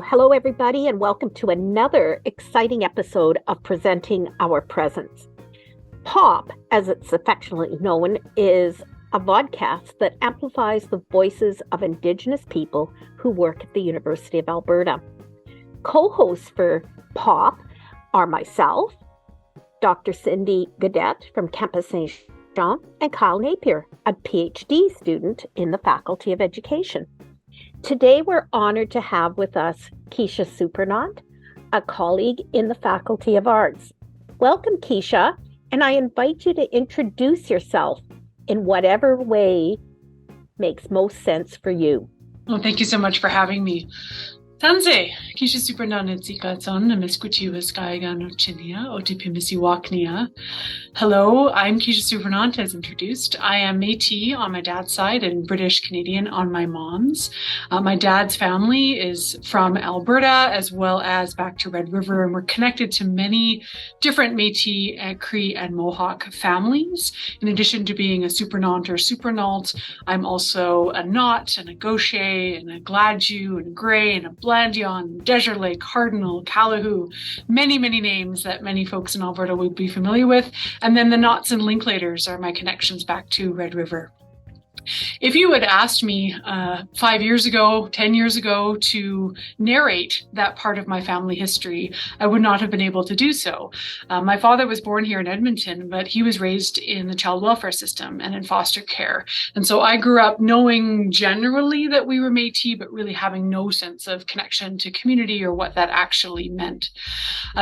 hello everybody, and welcome to another exciting episode of Presenting Our Presence. POP, as it's affectionately known, is a vodcast that amplifies the voices of Indigenous people who work at the University of Alberta. Co-hosts for POP are myself, Dr. Cindy Gaudette from Campus Saint-Jean, and Kyle Napier, a PhD student in the Faculty of Education. Today, we're honored to have with us Kisha Supernant, a colleague in the Faculty of Arts. Welcome, Kisha, and I invite you to introduce yourself in whatever way makes most sense for you. Well, thank you so much for having me. Tanse, Kisha Supernant Zikatson, Nameskuchiwaskaiga no Chinia, Otipimisiwaknia. Hello, I'm Kisha Supernant, as introduced. I am Métis on my dad's side and British Canadian on my mom's. My dad's family is from Alberta as well as back to Red River, and we're connected to many different Métis, Cree, and Mohawk families. In addition to being a Supernant or Supernault, I'm also a Knot and a Gaucher and a Gladue and a Grey and a Blandion, Desiree, Cardinal, Calahoo, many names that many folks in Alberta would be familiar with. And then the Knots and Linklaters are my connections back to Red River. If you had asked me 5 years ago, 10 years ago to narrate that part of my family history, I would not have been able to do so. My father was born here in Edmonton, but he was raised in the child welfare system and in foster care. And so I grew up knowing generally that we were Métis, but really having no sense of connection to community or what that actually meant.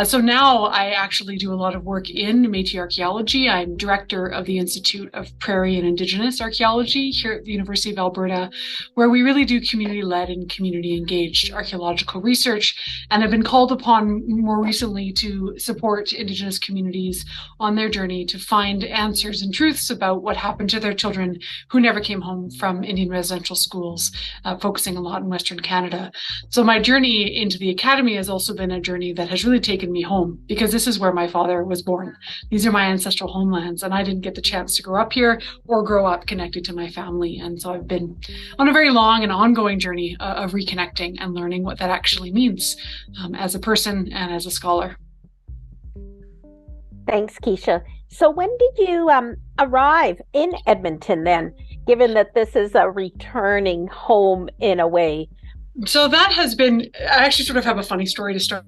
So now I actually do a lot of work in Métis Archaeology. I'm director of the Institute of Prairie and Indigenous Archaeology here at the University of Alberta, where we really do community-led and community-engaged archaeological research, and have been called upon more recently to support Indigenous communities on their journey to find answers and truths about what happened to their children who never came home from Indian residential schools, focusing a lot in Western Canada. So my journey into the academy has also been a journey that has really taken me home, because this is where my father was born. These are my ancestral homelands, and I didn't get the chance to grow up here or grow up connected to my family. And so I've been on a very long and ongoing journey of reconnecting and learning what that actually means as a person and as a scholar. Thanks, Kisha. So when did you arrive in Edmonton then, given that this is a returning home in a way? So that has been, I actually sort of have a funny story to start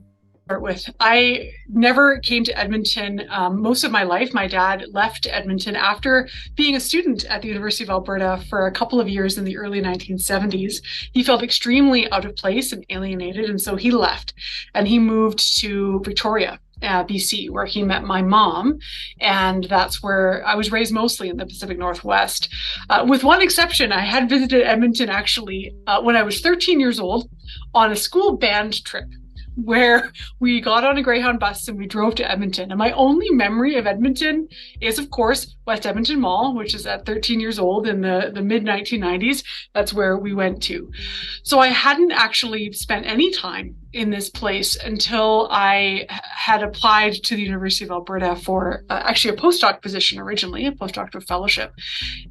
with. I never came to Edmonton most of my life. My dad left Edmonton after being a student at the University of Alberta for a couple of years in the early 1970s. He felt extremely out of place and alienated, and so he left and he moved to Victoria, BC, where he met my mom, and that's where I was raised, mostly in the Pacific Northwest. With one exception, I had visited Edmonton actually when I was 13 years old on a school band trip, where we got on a Greyhound bus and we drove to Edmonton. And my only memory of Edmonton is, of course, West Edmonton Mall, which is at 13 years old in the mid-1990s. That's where we went to. So I hadn't actually spent any time in this place until I had applied to the University of Alberta for actually a postdoc position originally, a postdoctoral fellowship.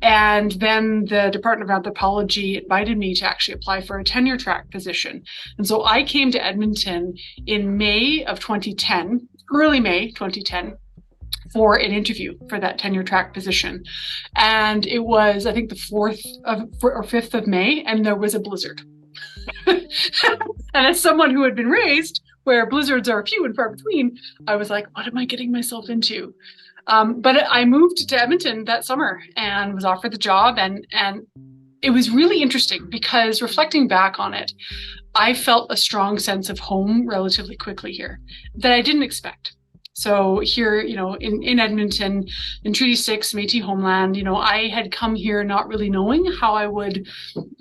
And then the Department of Anthropology invited me to actually apply for a tenure track position. And so I came to Edmonton in May of 2010, early May 2010, for an interview for that tenure track position. And it was, I think, the 4th or 5th of May, and there was a blizzard. And as someone who had been raised where blizzards are few and far between, I was like, what am I getting myself into? But I moved to Edmonton that summer and was offered the job. And it was really interesting because, reflecting back on it, I felt a strong sense of home relatively quickly here that I didn't expect. So here, in Edmonton, in Treaty 6, Métis homeland, I had come here not really knowing how I would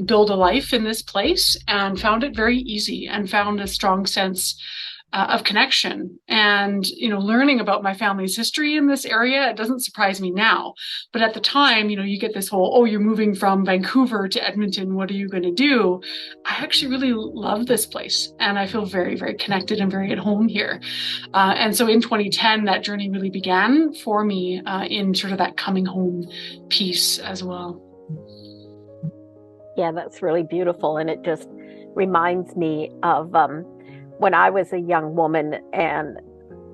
build a life in this place, and found it very easy and found a strong sense of connection. And, learning about my family's history in this area, it doesn't surprise me now. But at the time, you get this whole, oh, you're moving from Vancouver to Edmonton, what are you going to do? I actually really love this place, and I feel very, very connected and very at home here. And so in 2010, that journey really began for me in sort of that coming home piece as well. Yeah, that's really beautiful. And it just reminds me of when I was a young woman and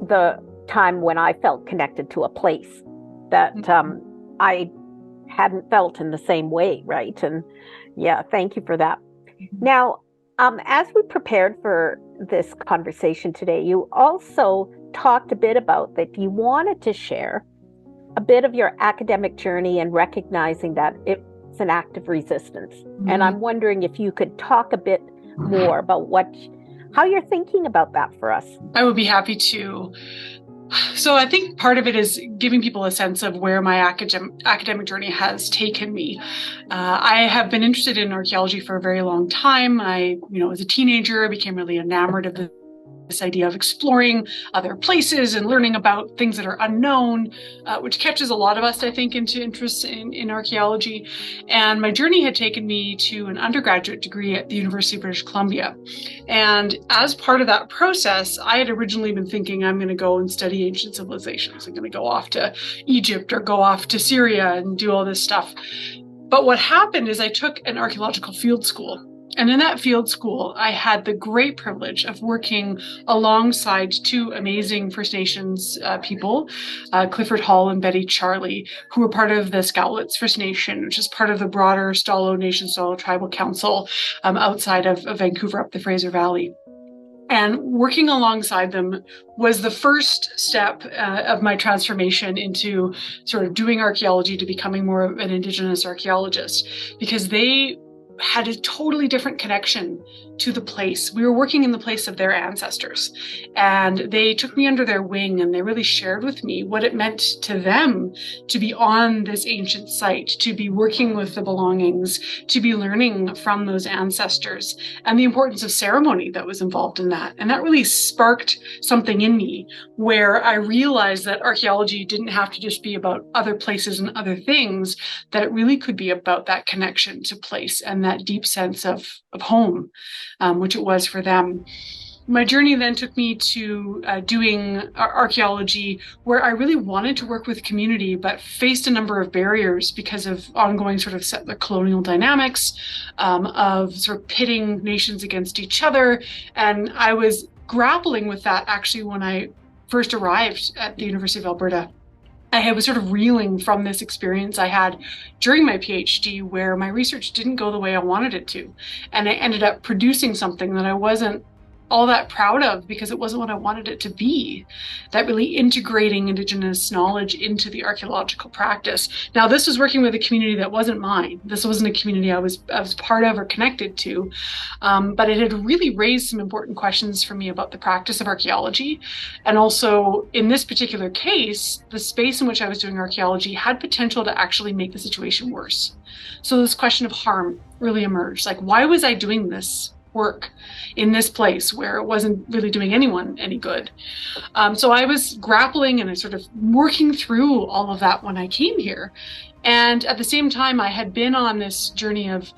the time when I felt connected to a place that I hadn't felt in the same way, right? And yeah, thank you for that. Now, as we prepared for this conversation today, you also talked a bit about that you wanted to share a bit of your academic journey and recognizing that it's an act of resistance. And I'm wondering if you could talk a bit more about how you're thinking about that for us. I would be happy to. So I think part of it is giving people a sense of where my academic journey has taken me. I have been interested in archaeology for a very long time. As a teenager, I became really enamored of this idea of exploring other places and learning about things that are unknown, which catches a lot of us, I think, into interest in archaeology. And my journey had taken me to an undergraduate degree at the University of British Columbia. And as part of that process, I had originally been thinking I'm going to go and study ancient civilizations. I'm going to go off to Egypt or go off to Syria and do all this stuff. But what happened is I took an archaeological field school. And in that field school, I had the great privilege of working alongside two amazing First Nations people, Clifford Hall and Betty Charlie, who were part of the Scowlitz First Nation, which is part of the broader Stalo Nation Stalo Tribal Council outside of Vancouver up the Fraser Valley. And working alongside them was the first step of my transformation into sort of doing archaeology to becoming more of an Indigenous archaeologist, because they had a totally different connection to the place. We were working in the place of their ancestors, and they took me under their wing, and they really shared with me what it meant to them to be on this ancient site, to be working with the belongings, to be learning from those ancestors, and the importance of ceremony that was involved in that. And that really sparked something in me where I realized that archaeology didn't have to just be about other places and other things, that it really could be about that connection to place and that deep sense of home, which it was for them. My journey then took me to doing archaeology where I really wanted to work with community, but faced a number of barriers because of ongoing sort of settler colonial dynamics, of sort of pitting nations against each other. And I was grappling with that actually when I first arrived at the University of Alberta. I was sort of reeling from this experience I had during my PhD where my research didn't go the way I wanted it to. And I ended up producing something that I wasn't all that proud of because it wasn't what I wanted it to be, that really integrating Indigenous knowledge into the archaeological practice. Now, this was working with a community that wasn't mine. This wasn't a community I was part of or connected to, but it had really raised some important questions for me about the practice of archaeology. And also, in this particular case, the space in which I was doing archaeology had potential to actually make the situation worse. So this question of harm really emerged. Like, why was I doing this work in this place where it wasn't really doing anyone any good? So I was grappling and sort of working through all of that when I came here. And at the same time, I had been on this journey of,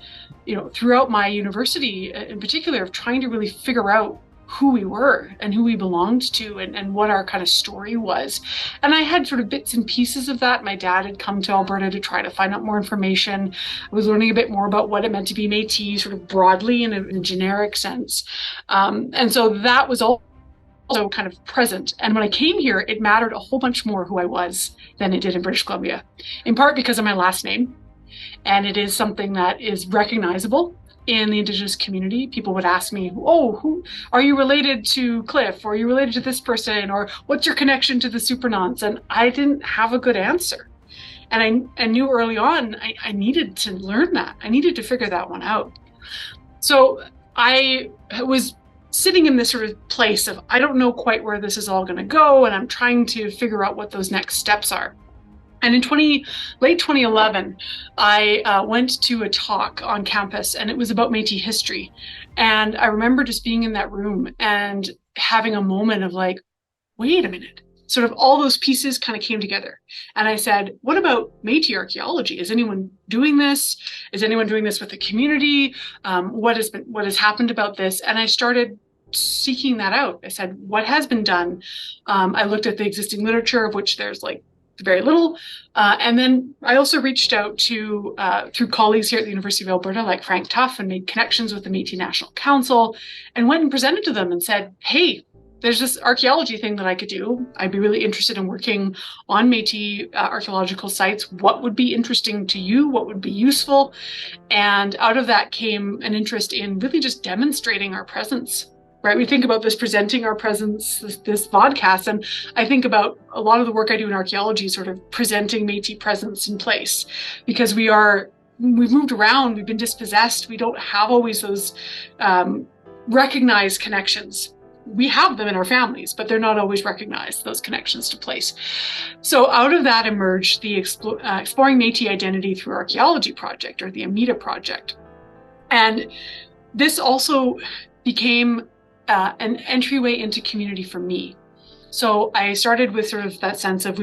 throughout my university in particular, of trying to really figure out who we were and who we belonged to and what our kind of story was. And I had sort of bits and pieces of that. My dad had come to Alberta to try to find out more information. I was learning a bit more about what it meant to be Métis, sort of broadly in a generic sense. And so that was also kind of present. And when I came here, it mattered a whole bunch more who I was than it did in British Columbia, in part because of my last name. And it is something that is recognizable in the Indigenous community. People would ask me, who are you related to Cliff? Or are you related to this person? Or what's your connection to the Supernants? And I didn't have a good answer. And I knew early on I needed to learn that. I needed to figure that one out. So I was sitting in this sort of place of, I don't know quite where this is all going to go. And I'm trying to figure out what those next steps are. And in late 2011, I went to a talk on campus, and it was about Métis history. And I remember just being in that room and having a moment of like, wait a minute. Sort of all those pieces kind of came together. And I said, what about Métis archaeology? Is anyone doing this? Is anyone doing this with the community? What has happened about this? And I started seeking that out. I said, what has been done? I looked at the existing literature, of which there's like very little. And then I also reached out to, through colleagues here at the University of Alberta, like Frank Tuff, and made connections with the Métis National Council, and went and presented to them and said, hey, there's this archaeology thing that I could do. I'd be really interested in working on Métis archaeological sites. What would be interesting to you? What would be useful? And out of that came an interest in really just demonstrating our presence. Right, we think about this presenting our presence, this podcast, and I think about a lot of the work I do in archaeology, sort of presenting Métis presence in place, because we've moved around, we've been dispossessed, we don't have always those recognized connections. We have them in our families, but they're not always recognized, those connections to place. So out of that emerged the Exploring Métis Identity Through Archaeology project, or the AMITA project. And this also became an entryway into community for me. So I started with sort of that sense of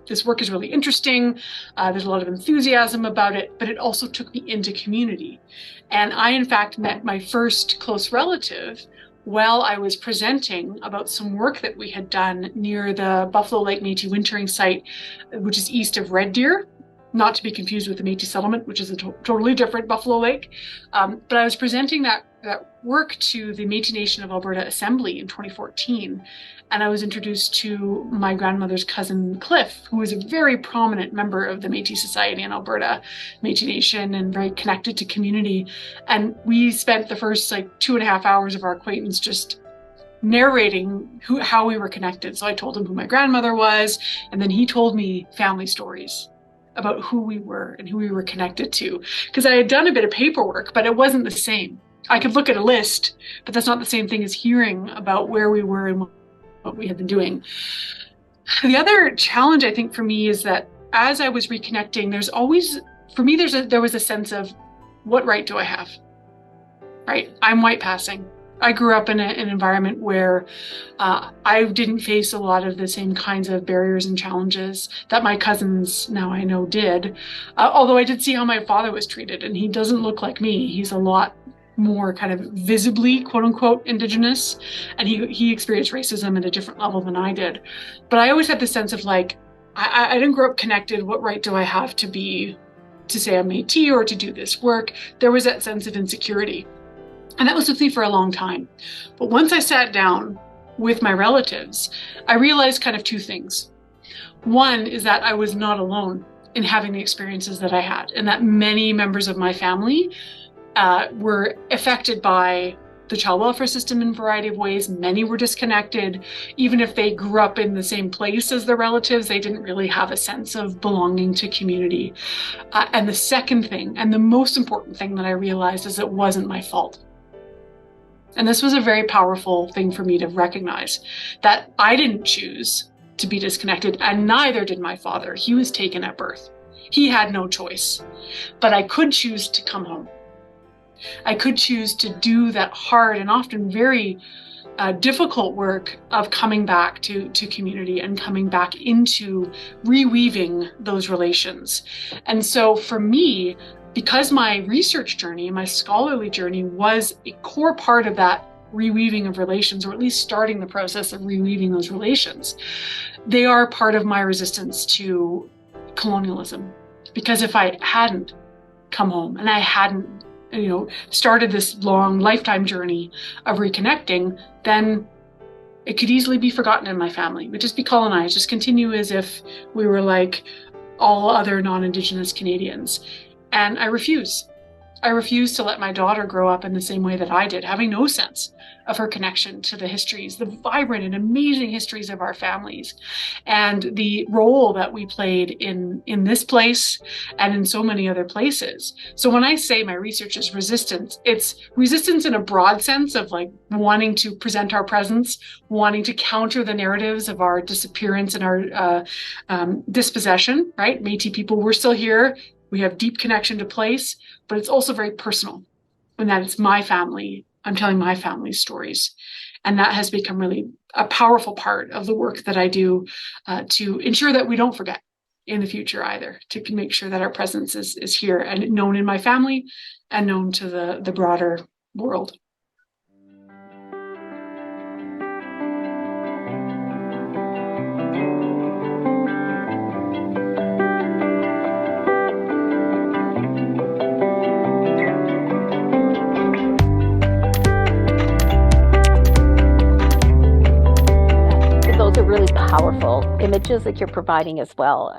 this work is really interesting. There's a lot of enthusiasm about it, but it also took me into community. And I, in fact, met my first close relative while I was presenting about some work that we had done near the Buffalo Lake Métis wintering site, which is east of Red Deer, not to be confused with the Métis settlement, which is a totally different Buffalo Lake. But I was presenting that work to the Métis Nation of Alberta Assembly in 2014. And I was introduced to my grandmother's cousin, Cliff, who was a very prominent member of the Métis Society in Alberta, Métis Nation, and very connected to community. And we spent the first 2.5 hours of our acquaintance just narrating how we were connected. So I told him who my grandmother was, and then he told me family stories about who we were and who we were connected to. Because I had done a bit of paperwork, but it wasn't the same. I could look at a list, but that's not the same thing as hearing about where we were and what we had been doing. The other challenge, I think, for me is that as I was reconnecting, there was a sense of, what right do I have? Right? I'm white passing. I grew up in an environment where I didn't face a lot of the same kinds of barriers and challenges that my cousins now I know did. Although I did see how my father was treated, and he doesn't look like me. He's a lot more kind of visibly, quote unquote, Indigenous, and he experienced racism at a different level than I did. But I always had this sense of I didn't grow up connected. What right do I have to say I'm Métis or to do this work? There was that sense of insecurity. And that was with me for a long time. But once I sat down with my relatives, I realized kind of two things. One is that I was not alone in having the experiences that I had, and that many members of my family were affected by the child welfare system in a variety of ways. Many were disconnected. Even if they grew up in the same place as their relatives, they didn't really have a sense of belonging to community. And the second thing, and the most important thing that I realized, is it wasn't my fault. And this was a very powerful thing for me to recognize, that I didn't choose to be disconnected, and neither did my father. He was taken at birth. He had no choice. But I could choose to come home. I could choose to do that hard and often very difficult work of coming back to community and coming back into reweaving those relations. And so for me, because my research journey, my scholarly journey, was a core part of that reweaving of relations, or at least starting the process of reweaving those relations, they are part of my resistance to colonialism. Because if I hadn't come home and I hadn't started this long lifetime journey of reconnecting, then it could easily be forgotten in my family. We'd just be colonized, just continue as if we were like all other non-Indigenous Canadians. And I refuse. I refuse to let my daughter grow up in the same way that I did, having no sense of her connection to the histories, the vibrant and amazing histories of our families, and the role that we played in this place and in so many other places. So when I say my research is resistance, it's resistance in a broad sense of wanting to present our presence, wanting to counter the narratives of our disappearance and our dispossession, right? Métis people, we're still here. We have deep connection to place, but it's also very personal in that it's my family. I'm telling my family's stories. And that has become really a powerful part of the work that I do to ensure that we don't forget in the future either, to make sure that our presence is here and known in my family and known to the broader world. powerful images that you're providing as well.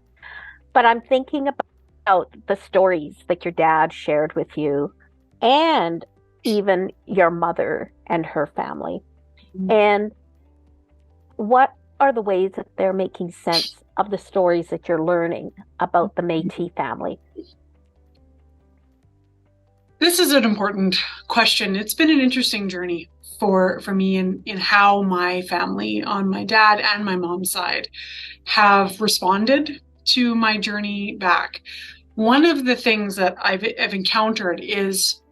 But I'm thinking about the stories that your dad shared with you and even your mother and her family. And what are the ways that they're making sense of the stories that you're learning about the Métis family? This is an important question. It's been an interesting journey for me in how my family on my dad and my mom's side have responded to my journey back. One of the things that I've encountered is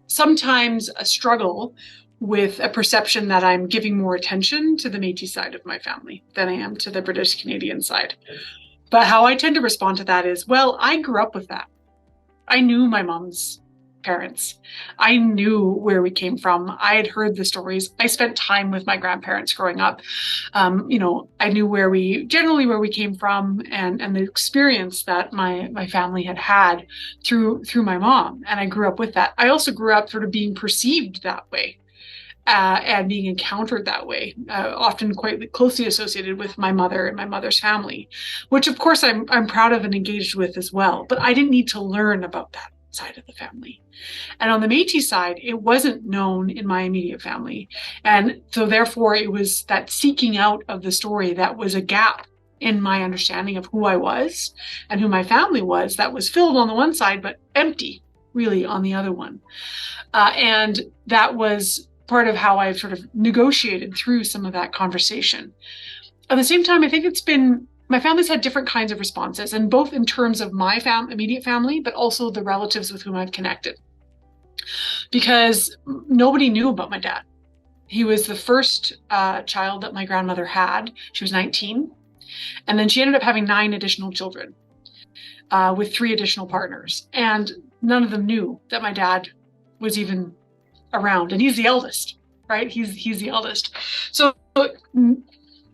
sometimes a struggle with a perception that I'm giving more attention to the Métis side of my family than I am to the British Canadian side. But how I tend to respond to that is, well, I grew up with that. I knew my mom's parents. I knew where we came from. I had heard the stories. I spent time with my grandparents growing up. I knew where we came from and the experience that my family had through my mom. And I grew up with that. I also grew up sort of being perceived that way. And being encountered that way, often quite closely associated with my mother and my mother's family, which of course I'm proud of and engaged with as well. But I didn't need to learn about that side of the family. And on the Métis side, it wasn't known in my immediate family. And so therefore it was that seeking out of the story that was a gap in my understanding of who I was and who my family was that was filled on the one side, but empty really on the other one. And that was part of how I've sort of negotiated through some of that conversation. At the same time, I think my family's had different kinds of responses, and both in terms of my immediate family, but also the relatives with whom I've connected. Because nobody knew about my dad. He was the first child that my grandmother had. She was 19. And then she ended up having 9 additional children with 3 additional partners. And none of them knew that my dad was even around. And he's the eldest, right? He's the eldest. So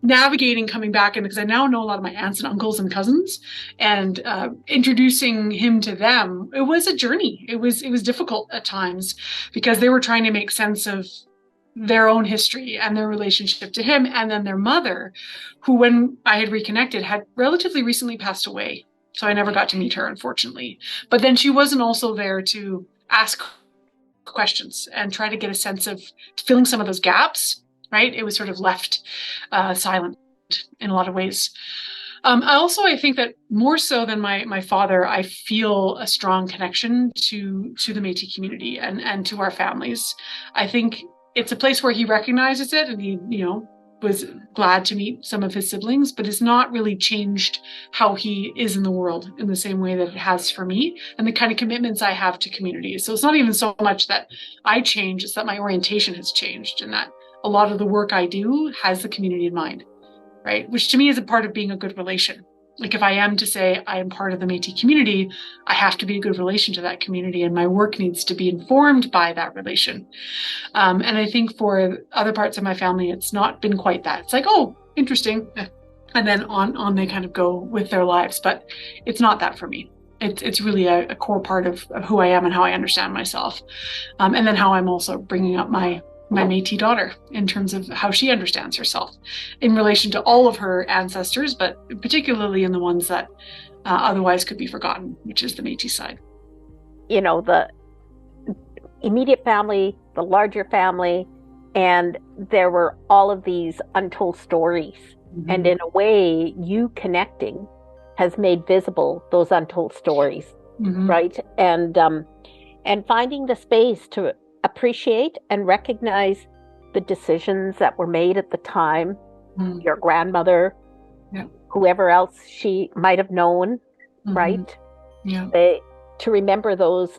navigating coming back, and because I now know a lot of my aunts and uncles and cousins, and introducing him to them, it was a journey. It was difficult at times because they were trying to make sense of their own history and their relationship to him, and then their mother, who when I had reconnected had relatively recently passed away. So I never got to meet her, unfortunately. But then she wasn't also there to ask questions and try to get a sense of filling some of those gaps. Right? It was sort of left silent in a lot of ways. I think that more so than my father, I feel a strong connection to the Métis community and to our families. I think it's a place where he recognizes it, and he, was glad to meet some of his siblings, but it's not really changed how he is in the world in the same way that it has for me and the kind of commitments I have to community. So it's not even so much that I change, it's that my orientation has changed, and that a lot of the work I do has the community in mind, right? Which to me is a part of being a good relation. Like if I am to say I am part of the Métis community, I have to be a good relation to that community, and my work needs to be informed by that relation. And I think for other parts of my family, it's not been quite that. It's like, oh, interesting. And then on they kind of go with their lives. But it's not that for me. It's really a core part of who I am and how I understand myself. And then how I'm also bringing up my Métis daughter in terms of how she understands herself in relation to all of her ancestors, but particularly in the ones that otherwise could be forgotten, which is the Métis side. The immediate family, the larger family, and there were all of these untold stories. Mm-hmm. And in a way, you connecting has made visible those untold stories, mm-hmm. right? And finding the space to appreciate and recognize the decisions that were made at the time, your grandmother, whoever else she might have known, right? Yeah. To remember those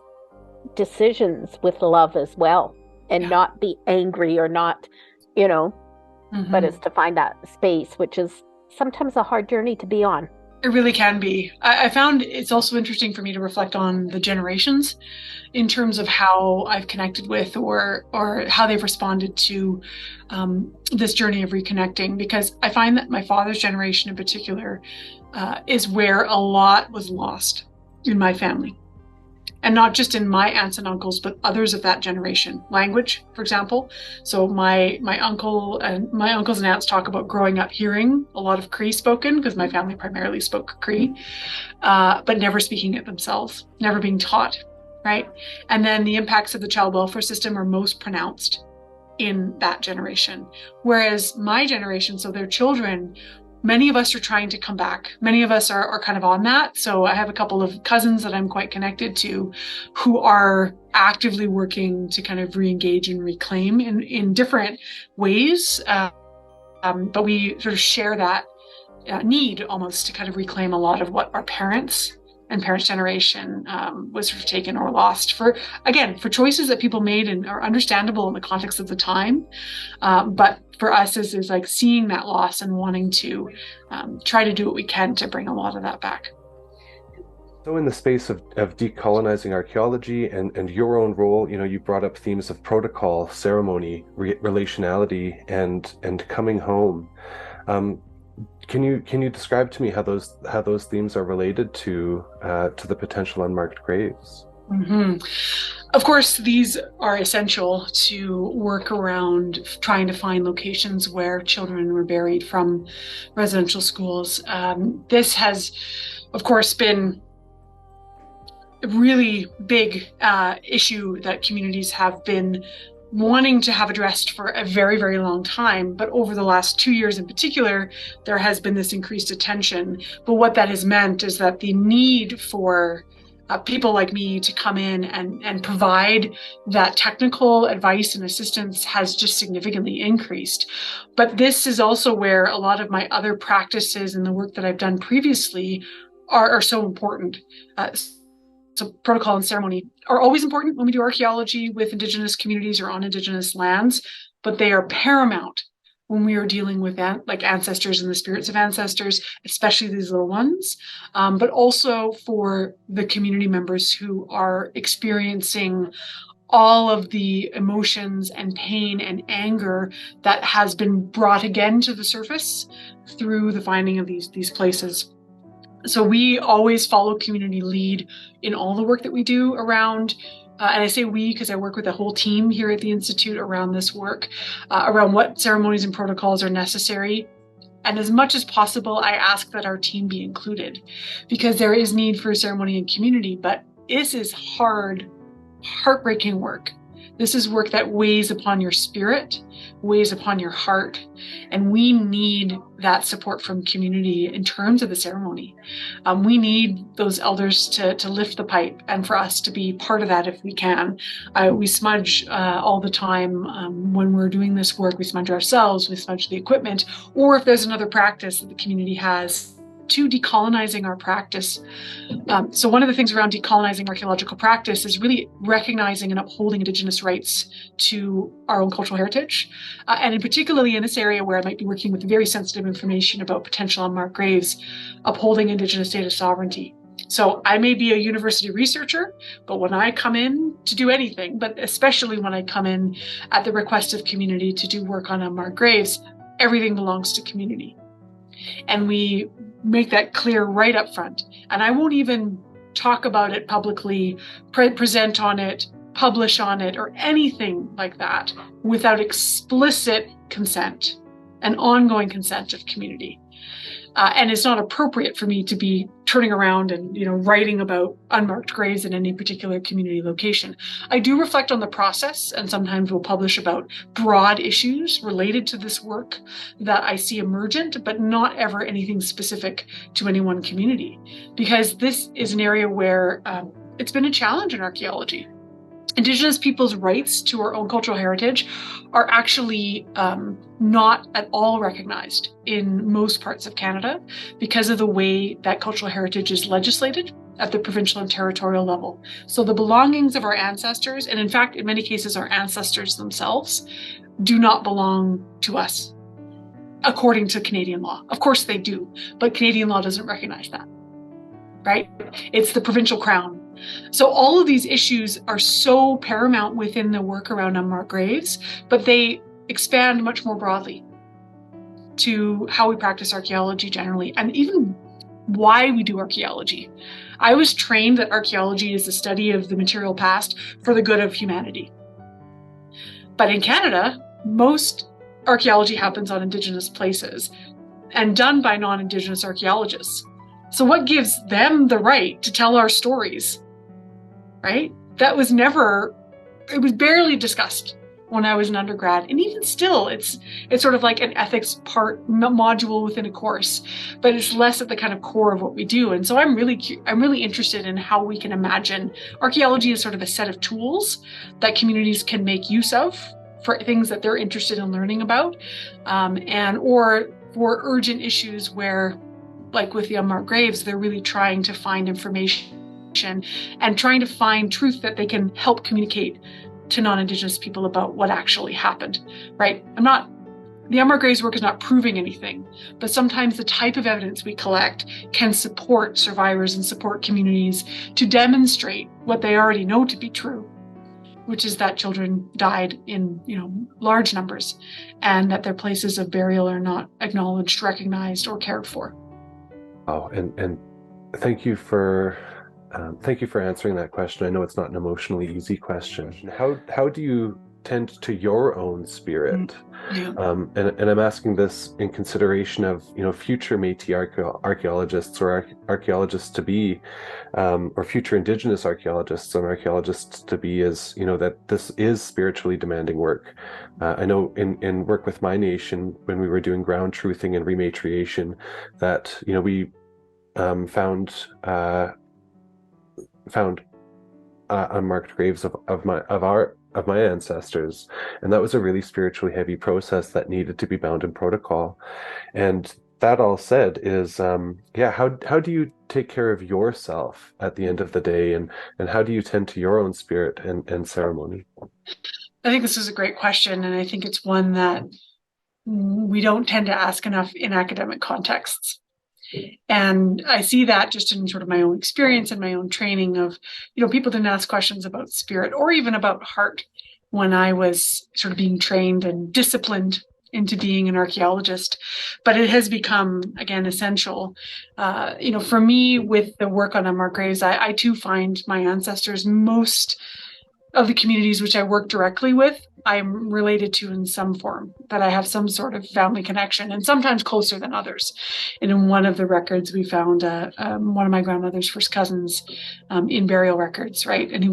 decisions with love as well, and not be angry or not, but is to find that space, which is sometimes a hard journey to be on. It really can be. I found it's also interesting for me to reflect on the generations in terms of how I've connected with or how they've responded to this journey of reconnecting, because I find that my father's generation in particular is where a lot was lost in my family. and not just in my aunts and uncles, but others of that generation. Language, for example. So my uncles and aunts talk about growing up hearing a lot of Cree spoken, because my family primarily spoke Cree, but never speaking it themselves, never being taught, right? And then the impacts of the child welfare system are most pronounced in that generation. Whereas my generation, so their children, many of us are trying to come back. Many of us are kind of on that. So I have a couple of cousins that I'm quite connected to who are actively working to kind of re-engage and reclaim in different ways. But we sort of share that need almost to kind of reclaim a lot of what our parents and parents' generation was sort of taken or lost for choices that people made and are understandable in the context of the time. But for us is like seeing that loss and wanting to try to do what we can to bring a lot of that back. So in the space of decolonizing archaeology and your own role, you brought up themes of protocol, ceremony, relationality, and coming home. Can you describe to me how those themes are related to the potential unmarked graves? Mm-hmm. Of course, these are essential to work around trying to find locations where children were buried from residential schools. This has, of course, been a really big issue that communities have been wanting to have addressed for a very, very long time. But over the last 2 years in particular, there has been this increased attention. But what that has meant is that the need for people like me to come in and provide that technical advice and assistance has just significantly increased. But this is also where a lot of my other practices and the work that I've done previously are so important. So protocol and ceremony are always important when we do archaeology with Indigenous communities or on Indigenous lands, but they are paramount when we are dealing with ancestors and the spirits of ancestors, especially these little ones, but also for the community members who are experiencing all of the emotions and pain and anger that has been brought again to the surface through the finding of these places. So we always follow community lead in all the work that we do around, and I say we because I work with a whole team here at the Institute around this work, around what ceremonies and protocols are necessary. And as much as possible, I ask that our team be included because there is need for ceremony and community, but this is hard, heartbreaking work. This is work that weighs upon your spirit, weighs upon your heart, and we need that support from community in terms of the ceremony. We need those elders to lift the pipe and for us to be part of that if we can. We smudge all the time when we're doing this work. We smudge ourselves, we smudge the equipment, or if there's another practice that the community has to decolonizing our practice. So one of the things around decolonizing archaeological practice is really recognizing and upholding Indigenous rights to our own cultural heritage. And in particularly in this area where I might be working with very sensitive information about potential unmarked graves, upholding Indigenous data sovereignty. So I may be a university researcher, but when I come in to do anything, but especially when I come in at the request of community to do work on unmarked graves, everything belongs to community. And we make that clear right up front. And I won't even talk about it publicly, present on it, publish on it, or anything like that without explicit consent and ongoing consent of community. And it's not appropriate for me to be turning around and writing about unmarked graves in any particular community location. I do reflect on the process, and sometimes we'll publish about broad issues related to this work that I see emergent, but not ever anything specific to any one community, because this is an area where it's been a challenge in archaeology. Indigenous people's rights to our own cultural heritage are actually not at all recognized in most parts of Canada because of the way that cultural heritage is legislated at the provincial and territorial level. So the belongings of our ancestors, and in fact, in many cases, our ancestors themselves, do not belong to us according to Canadian law. Of course they do, but Canadian law doesn't recognize that, right? It's the provincial crown. So all of these issues are so paramount within the work around unmarked graves, but they expand much more broadly to how we practice archaeology generally, and even why we do archaeology. I was trained that archaeology is the study of the material past for the good of humanity. But in Canada, most archaeology happens on Indigenous places and done by non-Indigenous archaeologists. So what gives them the right to tell our stories, right? It was barely discussed when I was an undergrad. And even still, it's sort of like an ethics module within a course, but it's less at the kind of core of what we do. And so I'm really interested in how we can imagine archaeology as sort of a set of tools that communities can make use of for things that they're interested in learning about, or for urgent issues where, like with the unmarked graves, they're really trying to find information and trying to find truth that they can help communicate to non-Indigenous people about what actually happened, right? The unmarked graves work is not proving anything, but sometimes the type of evidence we collect can support survivors and support communities to demonstrate what they already know to be true, which is that children died in, large numbers, and that their places of burial are not acknowledged, recognized, or cared for. Oh, and thank you for answering that question. I know it's not an emotionally easy question. How do you tend to your own spirit? Yeah. And I'm asking this in consideration of future Métis archaeologists or archaeologists to be, or future Indigenous archaeologists and archaeologists to be, is that this is spiritually demanding work. I know in work with my nation, when we were doing ground truthing and rematriation, that we found unmarked graves of my ancestors, and that was a really spiritually heavy process that needed to be bound in protocol. And that all said is, how do you take care of yourself at the end of the day, and how do you tend to your own spirit and ceremony? I think this is a great question, and I think it's one that we don't tend to ask enough in academic contexts. And I see that just in sort of my own experience and my own training of, people didn't ask questions about spirit or even about heart when I was sort of being trained and disciplined into being an archaeologist. But it has become, again, essential. For me, with the work on unmarked graves, I too find my ancestors, most of the communities which I work directly with, I'm related to in some form, that I have some sort of family connection, and sometimes closer than others. And in one of the records, we found one of my grandmother's first cousins in burial records, right? And he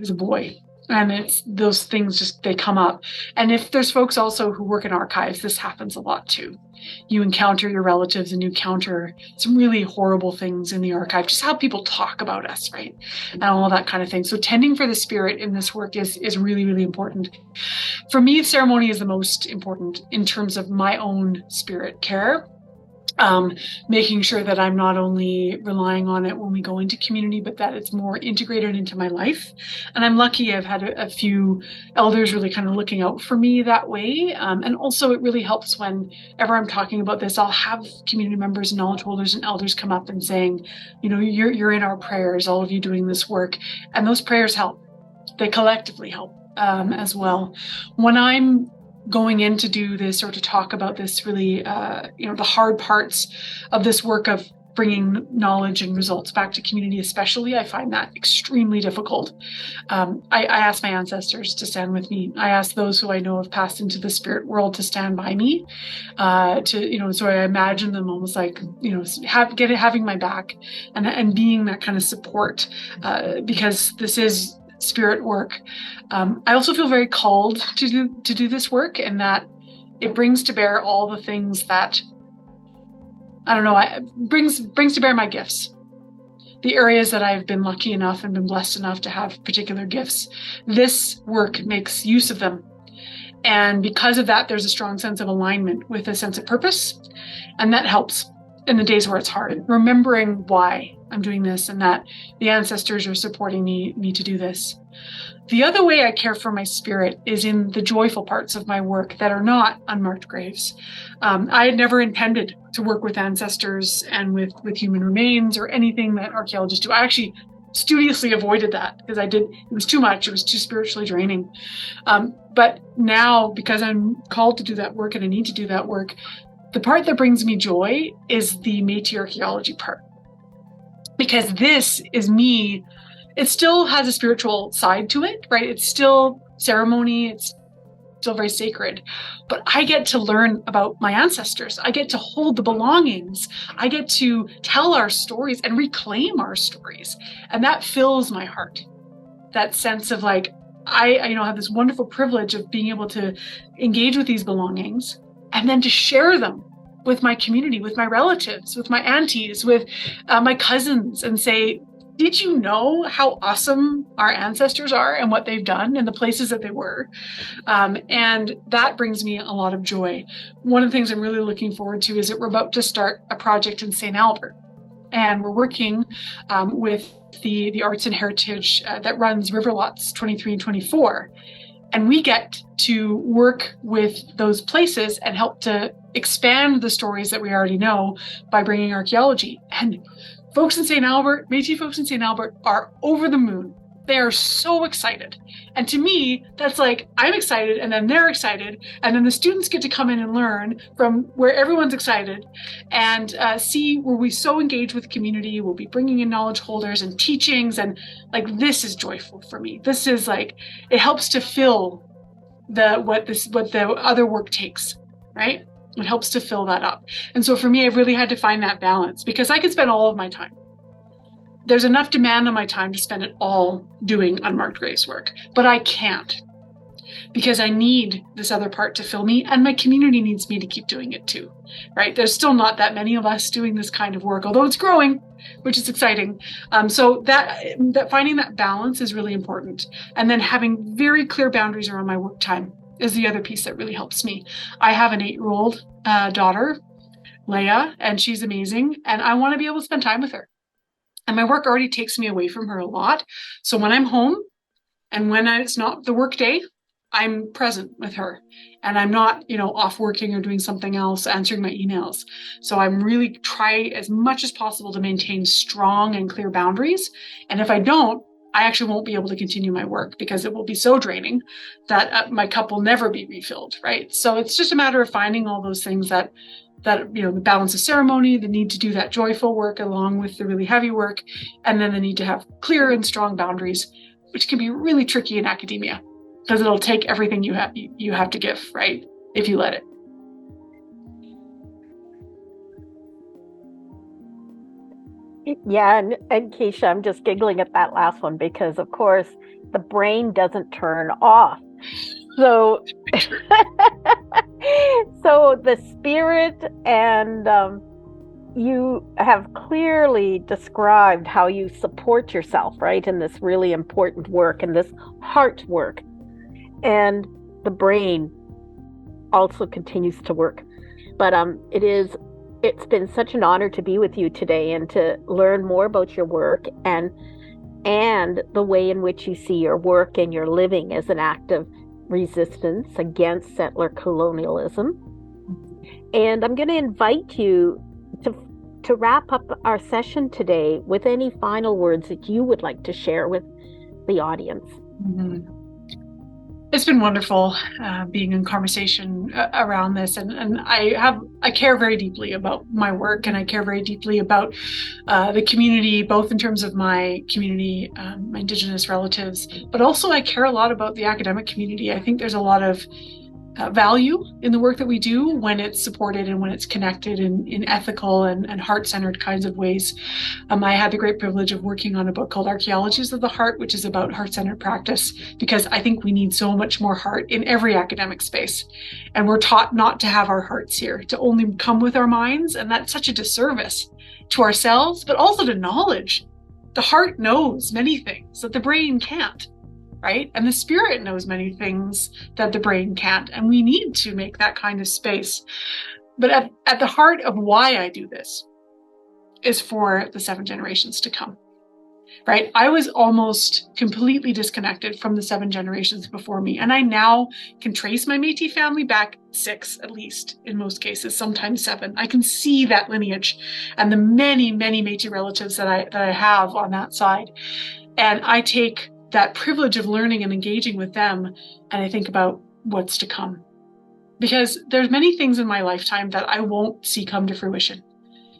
was a boy. And it's those things they come up. And if there's folks also who work in archives, this happens a lot too. You encounter your relatives and you encounter some really horrible things in the archive, just how people talk about us, right? And all that kind of thing. So tending for the spirit in this work is really, really important. For me, ceremony is the most important in terms of my own spirit care. Making sure that I'm not only relying on it when we go into community, but that it's more integrated into my life. And I'm lucky I've had a few elders really kind of looking out for me that way. And also it really helps whenever I'm talking about this, I'll have community members and knowledge holders and elders come up and saying, you're in our prayers, all of you doing this work. And those prayers help. They collectively help as well. When I'm going in to do this or to talk about this really, the hard parts of this work of bringing knowledge and results back to community especially, I find that extremely difficult. I ask my ancestors to stand with me. I ask those who I know have passed into the spirit world to stand by me, so I imagine them almost like, having my back and being that kind of support, because this is spirit work. I also feel very called to do this work, and that it brings to bear all the things that brings to bear my gifts, the areas that I've been lucky enough and been blessed enough to have particular gifts. This work makes use of them, and because of that, there's a strong sense of alignment with a sense of purpose, and that helps in the days where it's hard, remembering why I'm doing this and that the ancestors are supporting me to do this. The other way I care for my spirit is in the joyful parts of my work that are not unmarked graves. I had never intended to work with ancestors and with human remains or anything that archaeologists do. I actually studiously avoided that because it was too much. It was too spiritually draining. But now, because I'm called to do that work and I need to do that work, the part that brings me joy is the Métis archaeology part. because this is me. It still has a spiritual side to it, right? It's still ceremony. It's still very sacred, but I get to learn about my ancestors. I get to hold the belongings. I get to tell our stories and reclaim our stories. And that fills my heart. That sense of like, I have this wonderful privilege of being able to engage with these belongings and then to share them with my community, with my relatives, with my aunties, with my cousins, and say, did you know how awesome our ancestors are and what they've done and the places that they were? And that brings me a lot of joy. One of the things I'm really looking forward to is that we're about to start a project in St. Albert. And we're working with the Arts and Heritage that runs Riverlots 23 and 24. And we get to work with those places and help to expand the stories that we already know by bringing archaeology. And folks in St. Albert, Métis folks in St. Albert are over the moon. They are so excited. And to me, that's like, I'm excited, and then they're excited, and then the students get to come in and learn from where everyone's excited and see where we so engage with the community. We'll be bringing in knowledge holders and teachings, and like, this is joyful for me. This is like, it helps to fill what the other work takes, right? It helps to fill that up. And so for me, I've really had to find that balance, because I could spend all of my time. There's enough demand on my time to spend it all doing unmarked graves work, but I can't, because I need this other part to fill me, and my community needs me to keep doing it too, right? There's still not that many of us doing this kind of work, although it's growing, which is exciting. So that finding that balance is really important. And then having very clear boundaries around my work time is the other piece that really helps me. I have an 8-year-old daughter, Leia, and she's amazing, and I want to be able to spend time with her. And my work already takes me away from her a lot. So when I'm home and when it's not the work day, I'm present with her, and I'm not, off working or doing something else, answering my emails. So I'm really try as much as possible to maintain strong and clear boundaries. And if I don't, I actually won't be able to continue my work, because it will be so draining that my cup will never be refilled, right? So it's just a matter of finding all those things that the balance of ceremony, the need to do that joyful work along with the really heavy work, and then the need to have clear and strong boundaries, which can be really tricky in academia, because it'll take everything you have to give, right? If you let it. Yeah, and Kisha, I'm just giggling at that last one, because of course the brain doesn't turn off. So, so the spirit, and you have clearly described how you support yourself, right, in this really important work and this heart work. And the brain also continues to work. But it's been such an honor to be with you today and to learn more about your work and the way in which you see your work and your living as an act of resistance against settler colonialism. And I'm going to invite you to wrap up our session today with any final words that you would like to share with the audience. Mm-hmm. It's been wonderful being in conversation around this, and I care very deeply about my work, and I care very deeply about the community, both in terms of my community, my Indigenous relatives, but also I care a lot about the academic community. I think there's a lot of value in the work that we do when it's supported and when it's connected in ethical and heart-centered kinds of ways. I had the great privilege of working on a book called Archaeology of the Heart, which is about heart-centered practice, because I think we need so much more heart in every academic space. And we're taught not to have our hearts here, to only come with our minds. And that's such a disservice to ourselves, but also to knowledge. The heart knows many things that the brain can't. Right? And the spirit knows many things that the brain can't. And we need to make that kind of space. But at the heart of why I do this is for the 7 generations to come. Right? I was almost completely disconnected from the 7 generations before me. And I now can trace my Métis family back 6, at least, in most cases, sometimes 7. I can see that lineage and the many, many Métis relatives that I have on that side. And I take that privilege of learning and engaging with them, and I think about what's to come. Because there's many things in my lifetime that I won't see come to fruition.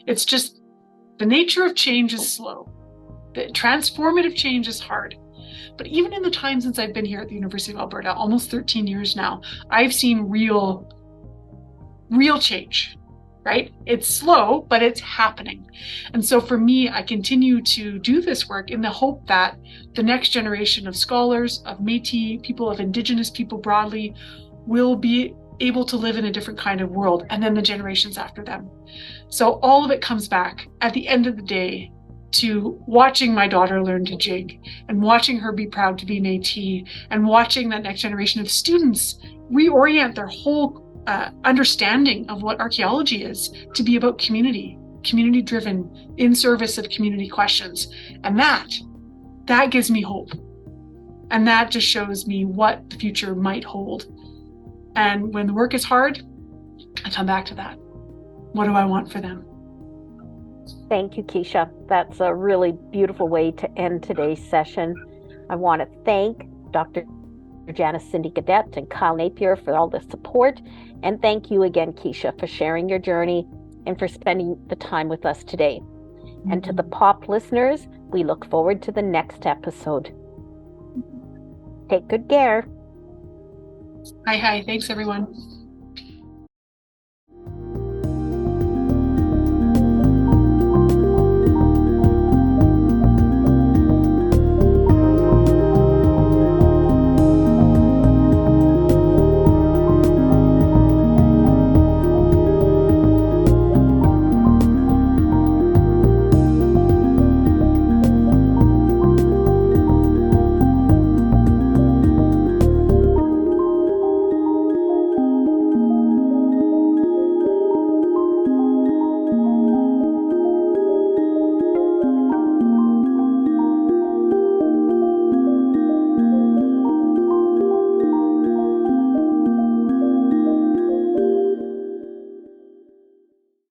It's just The nature of change is slow. The transformative change is hard. But even in the time since I've been here at the University of Alberta, almost 13 years now, I've seen real change, right? It's slow, but it's happening. And so for me, I continue to do this work in the hope that the next generation of scholars, of Métis people, of Indigenous people broadly, will be able to live in a different kind of world, and then the generations after them. So all of it comes back at the end of the day to watching my daughter learn to jig, and watching her be proud to be Métis, and watching that next generation of students reorient their whole understanding of what archaeology is to be about community driven, in service of community questions. And that gives me hope. And that just shows me what the future might hold. And when the work is hard, I come back to that. What do I want for them? Thank you, Kisha. That's a really beautiful way to end today's session. I want to thank Dr. Janice Cindy Gadet and Kyle Napier for all the support. And thank you again, Kisha, for sharing your journey and for spending the time with us today. Mm-hmm. And to the POP listeners, we look forward to the next episode. Take good care. Hi. Thanks, everyone.